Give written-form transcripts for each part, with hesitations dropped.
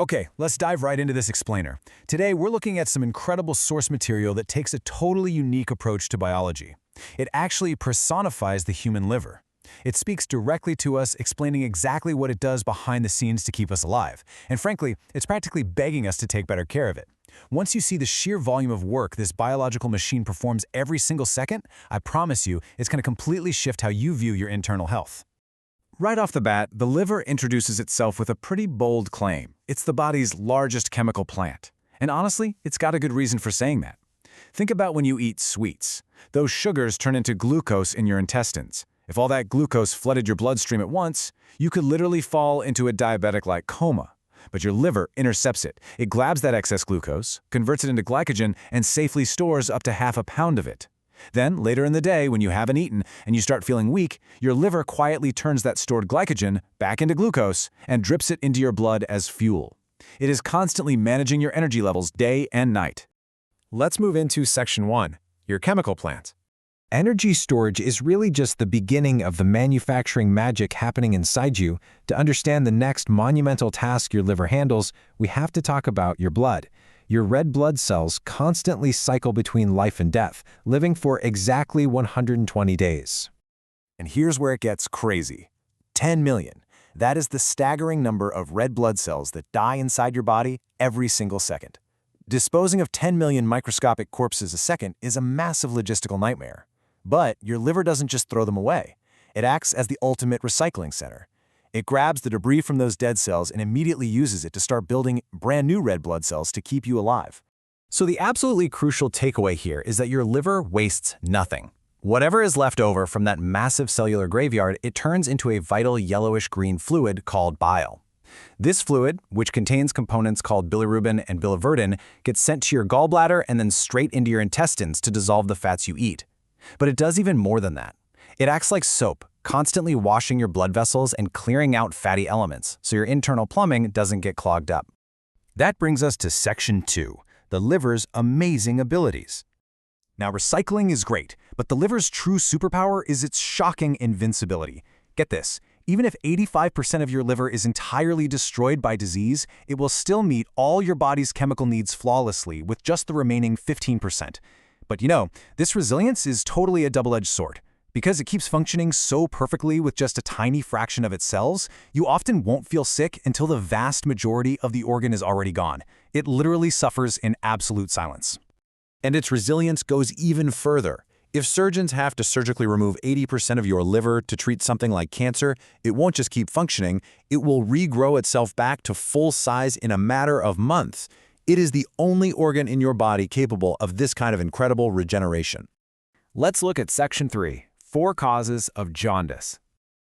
Okay, let's dive right into this explainer. Today, we're looking at some incredible source material that takes a totally unique approach to biology. It actually personifies the human liver. It speaks directly to us, explaining exactly what it does behind the scenes to keep us alive. And frankly, it's practically begging us to take better care of it. Once you see the sheer volume of work this biological machine performs every single second, I promise you, it's going to completely shift how you view your internal health. Right off the bat, the liver introduces itself with a pretty bold claim. It's the body's largest chemical plant. And honestly, it's got a good reason for saying that. Think about when you eat sweets. Those sugars turn into glucose in your intestines. If all that glucose flooded your bloodstream at once, you could literally fall into a diabetic-like coma. But your liver intercepts it. It grabs that excess glucose, converts it into glycogen, and safely stores up to half a pound of it. Then, later in the day, when you haven't eaten and you start feeling weak, your liver quietly turns that stored glycogen back into glucose and drips it into your blood as fuel. It is constantly managing your energy levels day and night. Let's move into Section 1, your chemical plant. Energy storage is really just the beginning of the manufacturing magic happening inside you. To understand the next monumental task your liver handles, we have to talk about your blood. Your red blood cells constantly cycle between life and death, living for exactly 120 days. And here's where it gets crazy. 10 million. That is the staggering number of red blood cells that die inside your body every single second. Disposing of 10 million microscopic corpses a second is a massive logistical nightmare. But your liver doesn't just throw them away. It acts as the ultimate recycling center. It grabs the debris from those dead cells and immediately uses it to start building brand new red blood cells to keep you alive. So the absolutely crucial takeaway here is that your liver wastes nothing. Whatever is left over from that massive cellular graveyard, it turns into a vital yellowish-green fluid called bile. This fluid, which contains components called bilirubin and biliverdin, gets sent to your gallbladder and then straight into your intestines to dissolve the fats you eat. But it does even more than that. It acts like soap, constantly washing your blood vessels and clearing out fatty elements, so your internal plumbing doesn't get clogged up. That brings us to Section 2, the liver's amazing abilities. Now, recycling is great, but the liver's true superpower is its shocking invincibility. Get this, even if 85% of your liver is entirely destroyed by disease, it will still meet all your body's chemical needs flawlessly with just the remaining 15%. But you know, this resilience is totally a double-edged sword. Because it keeps functioning so perfectly with just a tiny fraction of its cells, you often won't feel sick until the vast majority of the organ is already gone. It literally suffers in absolute silence. And its resilience goes even further. If surgeons have to surgically remove 80% of your liver to treat something like cancer, it won't just keep functioning, it will regrow itself back to full size in a matter of months. It is the only organ in your body capable of this kind of incredible regeneration. Let's look at Section 3, 4 causes of jaundice.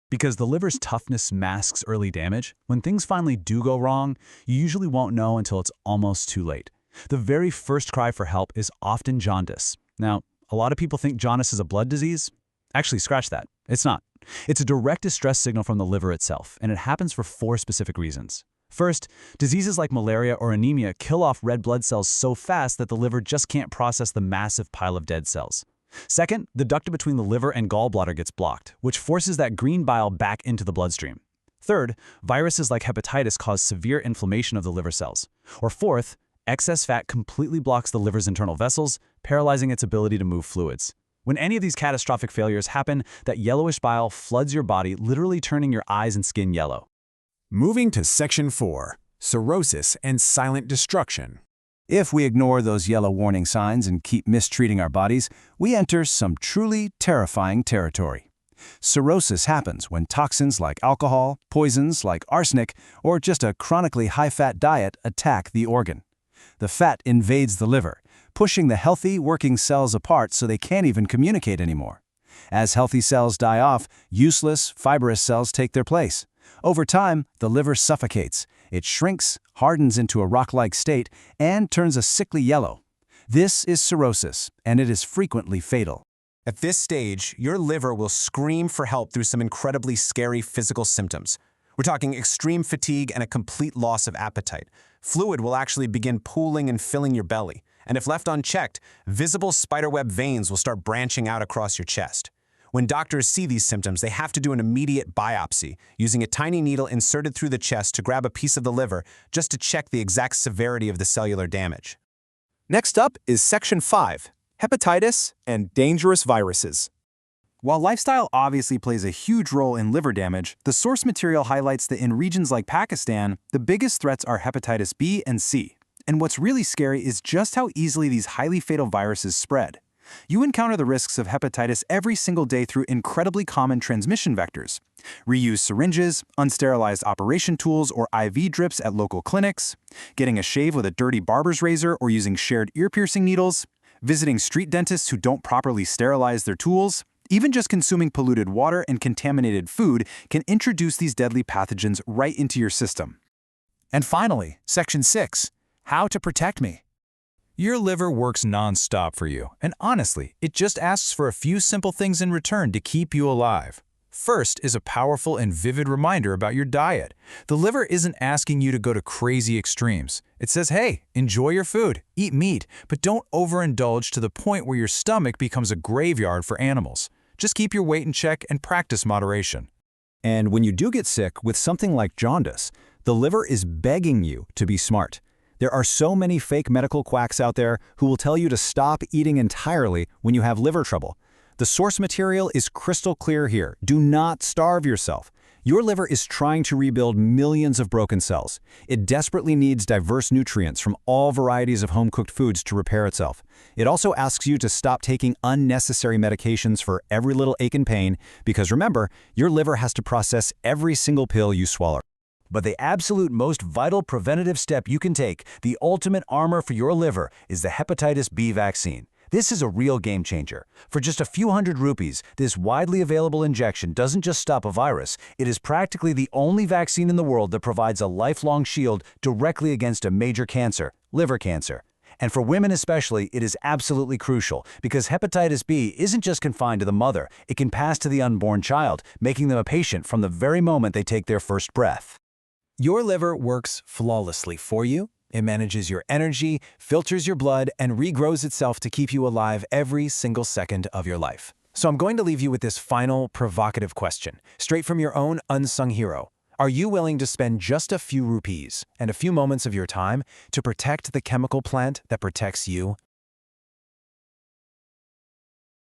Because the liver's toughness masks early damage, when things finally do go wrong, you usually won't know until it's almost too late. The very first cry for help is often jaundice. Now, a lot of people think jaundice is a blood disease. Actually, scratch that. It's not. It's a direct distress signal from the liver itself, and it happens for 4 specific reasons. First, diseases like malaria or anemia kill off red blood cells so fast that the liver just can't process the massive pile of dead cells. Second, the duct between the liver and gallbladder gets blocked, which forces that green bile back into the bloodstream. Third, viruses like hepatitis cause severe inflammation of the liver cells. Or fourth, excess fat completely blocks the liver's internal vessels, paralyzing its ability to move fluids. When any of these catastrophic failures happen, that yellowish bile floods your body, literally turning your eyes and skin yellow. Moving to Section 4, cirrhosis and silent destruction. If we ignore those yellow warning signs and keep mistreating our bodies, we enter some truly terrifying territory. Cirrhosis happens when toxins like alcohol, poisons like arsenic, or just a chronically high-fat diet attack the organ. The fat invades the liver, pushing the healthy, working cells apart so they can't even communicate anymore. As healthy cells die off, useless, fibrous cells take their place. Over time, the liver suffocates. It shrinks, hardens into a rock-like state, and turns a sickly yellow. This is cirrhosis, and it is frequently fatal. At this stage, your liver will scream for help through some incredibly scary physical symptoms. We're talking extreme fatigue and a complete loss of appetite. Fluid will actually begin pooling and filling your belly, and if left unchecked, visible spiderweb veins will start branching out across your chest. When doctors see these symptoms, they have to do an immediate biopsy, using a tiny needle inserted through the chest to grab a piece of the liver just to check the exact severity of the cellular damage. Next up is Section 5, Hepatitis and Dangerous Viruses. While lifestyle obviously plays a huge role in liver damage, the source material highlights that in regions like Pakistan, the biggest threats are hepatitis B and C. And what's really scary is just how easily these highly fatal viruses spread. You encounter the risks of hepatitis every single day through incredibly common transmission vectors. Reused syringes, unsterilized operation tools or IV drips at local clinics, getting a shave with a dirty barber's razor or using shared ear-piercing needles, visiting street dentists who don't properly sterilize their tools. Even just consuming polluted water and contaminated food can introduce these deadly pathogens right into your system. And finally, Section 6, How to Protect Me. Your liver works non-stop for you, and honestly, it just asks for a few simple things in return to keep you alive. First is a powerful and vivid reminder about your diet. The liver isn't asking you to go to crazy extremes. It says, hey, enjoy your food, eat meat, but don't overindulge to the point where your stomach becomes a graveyard for animals. Just keep your weight in check and practice moderation. And when you do get sick with something like jaundice, the liver is begging you to be smart. There are so many fake medical quacks out there who will tell you to stop eating entirely when you have liver trouble. The source material is crystal clear here. Do not starve yourself. Your liver is trying to rebuild millions of broken cells. It desperately needs diverse nutrients from all varieties of home-cooked foods to repair itself. It also asks you to stop taking unnecessary medications for every little ache and pain, because remember, your liver has to process every single pill you swallow. But the absolute most vital preventative step you can take, the ultimate armor for your liver, is the hepatitis B vaccine. This is a real game changer. For just a few hundred rupees, this widely available injection doesn't just stop a virus, it is practically the only vaccine in the world that provides a lifelong shield directly against a major cancer, liver cancer. And for women especially, it is absolutely crucial, because hepatitis B isn't just confined to the mother, it can pass to the unborn child, making them a patient from the very moment they take their first breath. Your liver works flawlessly for you. It manages your energy, filters your blood, and regrows itself to keep you alive every single second of your life. So I'm going to leave you with this final provocative question, straight from your own unsung hero. Are you willing to spend just a few rupees and a few moments of your time to protect the chemical plant that protects you?